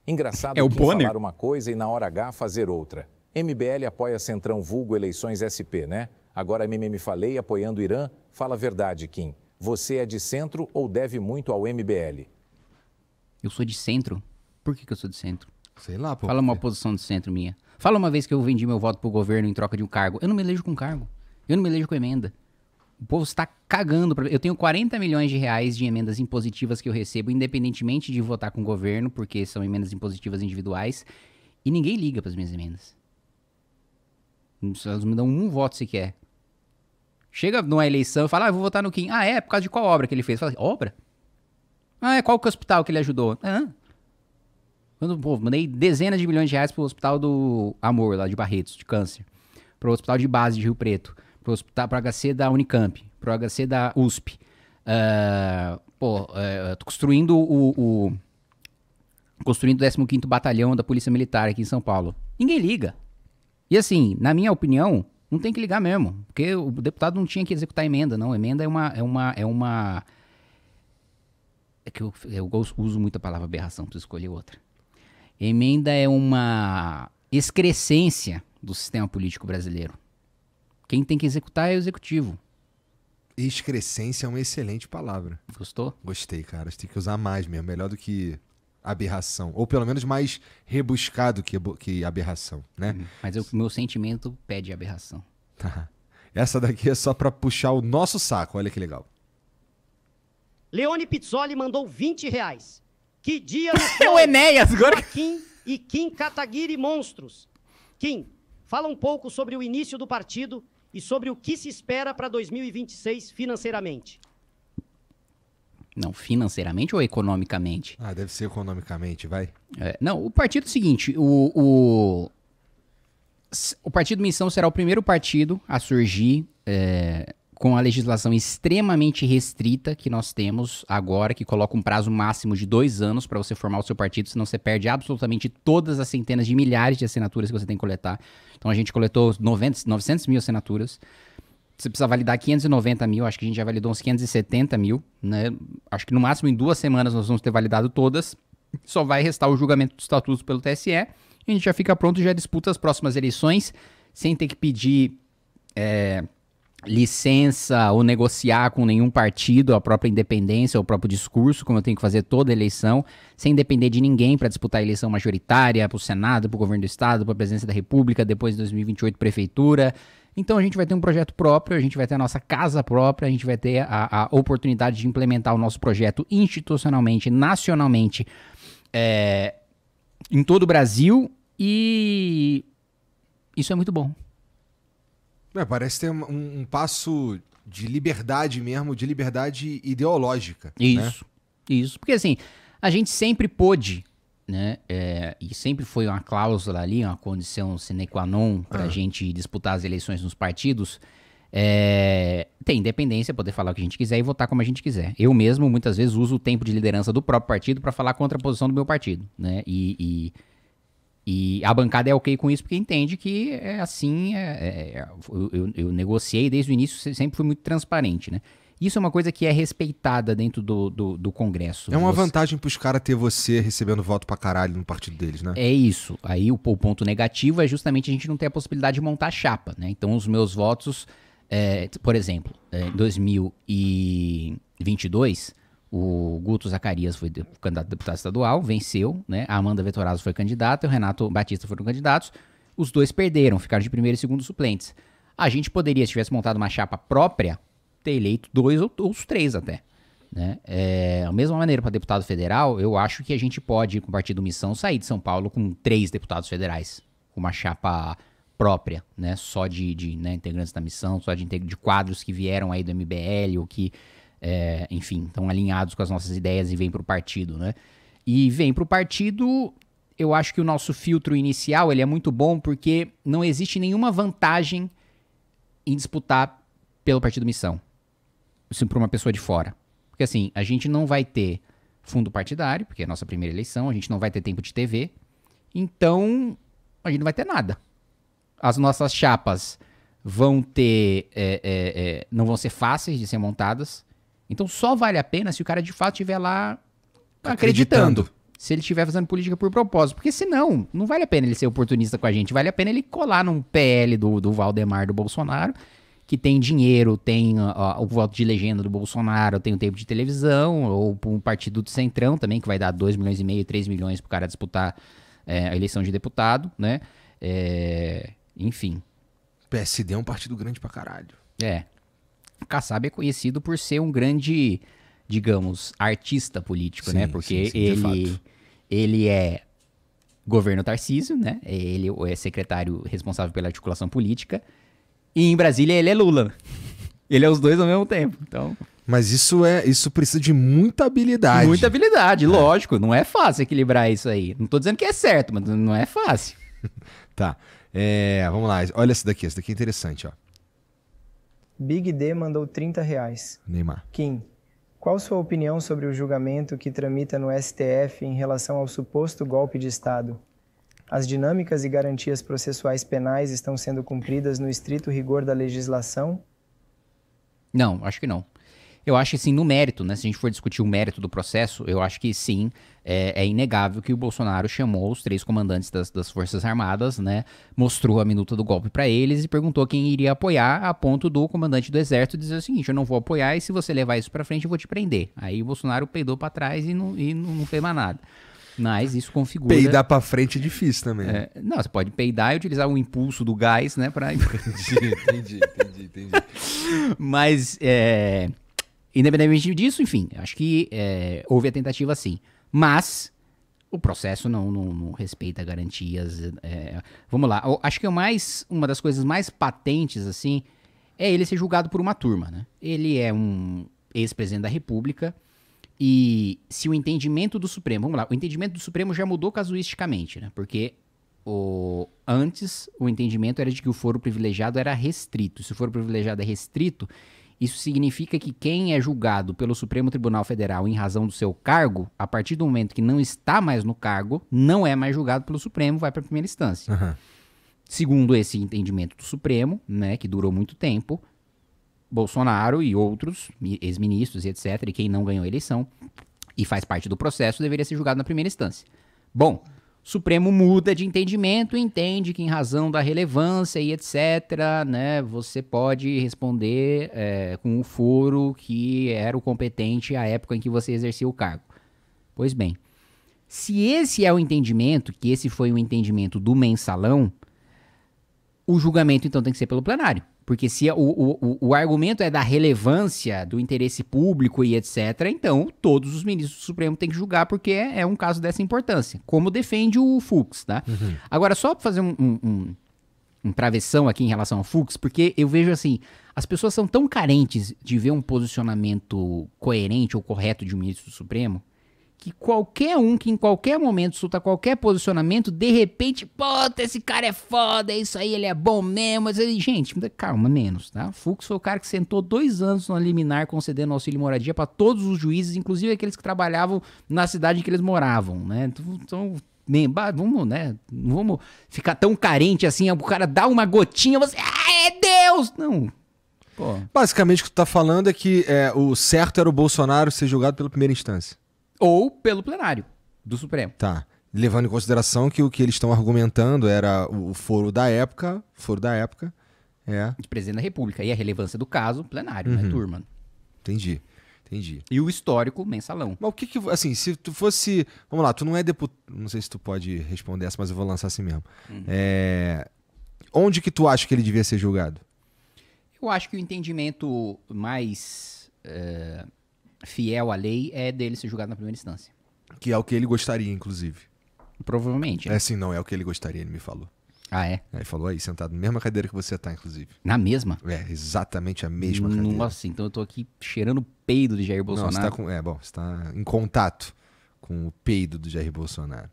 Engraçado É o Kim Bonner? falar uma coisa e na hora H fazer outra. MBL apoia Centrão vulgo eleições SP, né? Agora me falei apoiando o Irã. Fala a verdade, Kim. Você é de centro ou deve muito ao MBL? Eu sou de centro? Por que eu sou de centro? Sei lá, pô. Fala uma posição de centro minha. Fala uma vez que eu vendi meu voto pro governo em troca de um cargo. Eu não me elejo com cargo. Eu não me elejo com emenda. O povo está cagando pra... Eu tenho 40 milhões de reais de emendas impositivas que eu recebo, independentemente de votar com o governo, porque são emendas impositivas individuais, e ninguém liga pras minhas emendas. Elas me dão um voto sequer. Chega numa eleição e fala, eu vou votar no Kim. Ah, é? Por causa de qual obra que ele fez? Fala, obra? Ah, é qual que é o hospital que ele ajudou? Pô, mandei dezenas de milhões de reais pro Hospital do Amor, lá de Barretos, de câncer. Pro Hospital de Base de Rio Preto. Pro HC da Unicamp. Pro HC da USP. Tô construindo construindo o 15º Batalhão da Polícia Militar aqui em São Paulo. Ninguém liga. E assim, na minha opinião, não tem que ligar mesmo. Porque o deputado não tinha que executar emenda, não. Emenda é uma... É que eu uso muito a palavra aberração, preciso escolher outra. Emenda é uma excrescência do sistema político brasileiro. Quem tem que executar é o executivo. Excrescência é uma excelente palavra. Gostou? Gostei, cara. Você tem que usar mais mesmo. Melhor do que aberração. Ou pelo menos mais rebuscado que aberração, né? Mas o meu sentimento pede aberração. Essa daqui é só pra puxar o nosso saco. Olha que legal. Leone Pizzoli mandou R$20. Que dia no É o Enéas agora. Kim e Kim Kataguiri monstros. Kim, fala um pouco sobre o início do partido e sobre o que se espera para 2026 financeiramente. Não, financeiramente ou economicamente? Ah, deve ser economicamente, vai. Não, o partido é o seguinte, o Partido Missão será o primeiro partido a surgir com a legislação extremamente restrita que nós temos agora, que coloca um prazo máximo de 2 anos para você formar o seu partido, senão você perde absolutamente todas as centenas de milhares de assinaturas que você tem que coletar. Então a gente coletou 900 mil assinaturas. Você precisa validar 590 mil, acho que a gente já validou uns 570 mil, né? Acho que no máximo em 2 semanas nós vamos ter validado todas. Só vai restar o julgamento dos estatutos pelo TSE. E a gente já fica pronto e já disputa as próximas eleições, sem ter que pedir licença ou negociar com nenhum partido a própria independência ou o próprio discurso, como eu tenho que fazer toda eleição, sem depender de ninguém para disputar a eleição majoritária, para o Senado, para o governo do Estado, para a presidência da República, depois de 2028 prefeitura. Então a gente vai ter um projeto próprio, a gente vai ter a nossa casa própria, a gente vai ter a oportunidade de implementar o nosso projeto institucionalmente, nacionalmente, em todo o Brasil, e isso é muito bom. Parece ter um passo de liberdade mesmo, de liberdade ideológica. Isso, né? Isso. Porque assim, a gente sempre pôde, né, e sempre foi uma cláusula ali, uma condição sine qua non pra gente disputar as eleições nos partidos, ter independência, poder falar o que a gente quiser e votar como a gente quiser. Eu mesmo, muitas vezes, uso o tempo de liderança do próprio partido pra falar contra a posição do meu partido, né, e a bancada é ok com isso porque entende que é assim, eu negociei desde o início, sempre fui muito transparente, né. Isso é uma coisa que é respeitada dentro do Congresso. É uma vantagem pros caras ter você recebendo voto pra caralho no partido deles, né? É isso. Aí o ponto negativo é justamente a gente não ter a possibilidade de montar chapa, né? Então os meus votos, por exemplo, em 2022, o Guto Zacarias foi candidato a deputado estadual, venceu, né? A Amanda Vettorazzo foi candidata, o Renato Batista foram candidatos. Os dois perderam, ficaram de primeiro e segundo suplentes. A gente poderia, se tivesse montado uma chapa própria, ter eleito 2 ou os 3 até, né? Da mesma maneira para deputado federal, eu acho que a gente pode, com o Partido Missão, sair de São Paulo com 3 deputados federais, com uma chapa própria, né? Só de né, integrantes da missão, só de quadros que vieram aí do MBL ou que, enfim, estão alinhados com as nossas ideias e vêm para o partido, né? E vem para o partido, eu acho que o nosso filtro inicial ele é muito bom porque não existe nenhuma vantagem em disputar pelo Partido Missão. Isso para uma pessoa de fora. Porque assim, a gente não vai ter fundo partidário, porque é a nossa primeira eleição, a gente não vai ter tempo de TV, então a gente não vai ter nada. As nossas chapas vão ter, não vão ser fáceis de ser montadas, então só vale a pena se o cara de fato estiver lá acreditando. se ele estiver fazendo política por propósito. Porque senão, não vale a pena ele ser oportunista com a gente. Vale a pena ele colar num PL do Valdemar do Bolsonaro, que tem dinheiro, tem o voto de legenda do Bolsonaro, tem o tempo de televisão, ou um partido do Centrão também, que vai dar 2,5 milhões, 3 milhões pro cara disputar a eleição de deputado, né? Enfim. PSD é um partido grande pra caralho. O Kassab é conhecido por ser um grande, digamos, artista político, Sim, né? Porque sim, de fato. ele é governo Tarcísio, né? Ele é secretário responsável pela articulação política. E em Brasília ele é Lula. Ele é os dois ao mesmo tempo. Então, Mas isso precisa de muita habilidade. muita habilidade, lógico. Não é fácil equilibrar isso aí. Não tô dizendo que é certo, mas não é fácil. Tá. Vamos lá. Olha esse daqui é interessante, ó. Big D mandou R$30. Neymar. Kim, qual sua opinião sobre o julgamento que tramita no STF em relação ao suposto golpe de Estado? As dinâmicas e garantias processuais penais estão sendo cumpridas no estrito rigor da legislação? Não, acho que não. Eu acho que sim, no mérito, né? Se a gente for discutir o mérito do processo, eu acho que sim, é inegável que o Bolsonaro chamou os 3 comandantes das Forças Armadas, né? Mostrou a minuta do golpe pra eles e perguntou quem iria apoiar, a ponto do comandante do Exército dizer o seguinte: eu não vou apoiar e se você levar isso pra frente eu vou te prender. Aí o Bolsonaro peidou pra trás e não fez mais nada. Mas isso configura... Peidar pra frente é difícil também. Não, você pode peidar e utilizar o impulso do gás, né? Pra... Entendi. Mas, independentemente disso, enfim, acho que houve a tentativa sim. Mas o processo não respeita garantias. Vamos lá, acho que uma das coisas mais patentes, assim, é ele ser julgado por uma turma, né? Ele é um ex-presidente da República e se o entendimento do Supremo... Vamos lá, o entendimento do Supremo já mudou casuisticamente, né? Porque antes o entendimento era de que o foro privilegiado era restrito. Se o foro privilegiado é restrito... Isso significa que quem é julgado pelo Supremo Tribunal Federal em razão do seu cargo, a partir do momento que não está mais no cargo, não é mais julgado pelo Supremo, vai para a primeira instância. Uhum. Segundo esse entendimento do Supremo, né, que durou muito tempo, Bolsonaro e outros ex-ministros e etc., e quem não ganhou a eleição e faz parte do processo, deveria ser julgado na primeira instância. Bom, o Supremo muda de entendimento, entende que em razão da relevância e etc., né, você pode responder com o foro que era o competente à época em que você exercia o cargo. Pois bem, se esse é o entendimento, que esse foi o entendimento do mensalão, o julgamento então tem que ser pelo plenário. Porque se o argumento é da relevância, do interesse público e etc., então todos os ministros do Supremo têm que julgar porque é um caso dessa importância, como defende o Fux, tá? Uhum. Agora, só para fazer um travessão aqui em relação ao Fux, porque eu vejo assim, as pessoas são tão carentes de ver um posicionamento coerente ou correto de um ministro do Supremo, que qualquer um que em qualquer momento solta qualquer posicionamento, de repente, puta, esse cara é foda, é isso aí, ele é bom mesmo. Mas, gente, calma, menos, tá? Fux foi o cara que sentou 2 anos no liminar concedendo auxílio e moradia para todos os juízes, inclusive aqueles que trabalhavam na cidade em que eles moravam, né? Então, vamos, né? Não vamos ficar tão carente assim, o cara dá uma gotinha, você, é Deus! Não. Pô. Basicamente, o que tu tá falando é que o certo era o Bolsonaro ser julgado pela primeira instância. Ou pelo plenário do Supremo. Tá. Levando em consideração que o que eles estão argumentando era o foro da época. De presidente da República. E a relevância do caso, plenário, né, turma? Entendi. E o histórico, mensalão. Mas o que assim, se tu fosse... Vamos lá, tu não é deputado... Não sei se tu pode responder essa, mas eu vou lançar assim mesmo. Onde que tu acha que ele devia ser julgado? Eu acho que o entendimento mais fiel à lei é dele ser julgado na primeira instância. Que é o que ele gostaria, inclusive. Provavelmente. Né? Sim, não é o que ele gostaria, ele me falou. Ah, é? Ele falou aí, sentado na mesma cadeira que você tá, inclusive. Na mesma? Exatamente a mesma cadeira. Nossa, então eu tô aqui cheirando o peido de Jair Bolsonaro. Não, você tá você tá em contato com o peido do Jair Bolsonaro.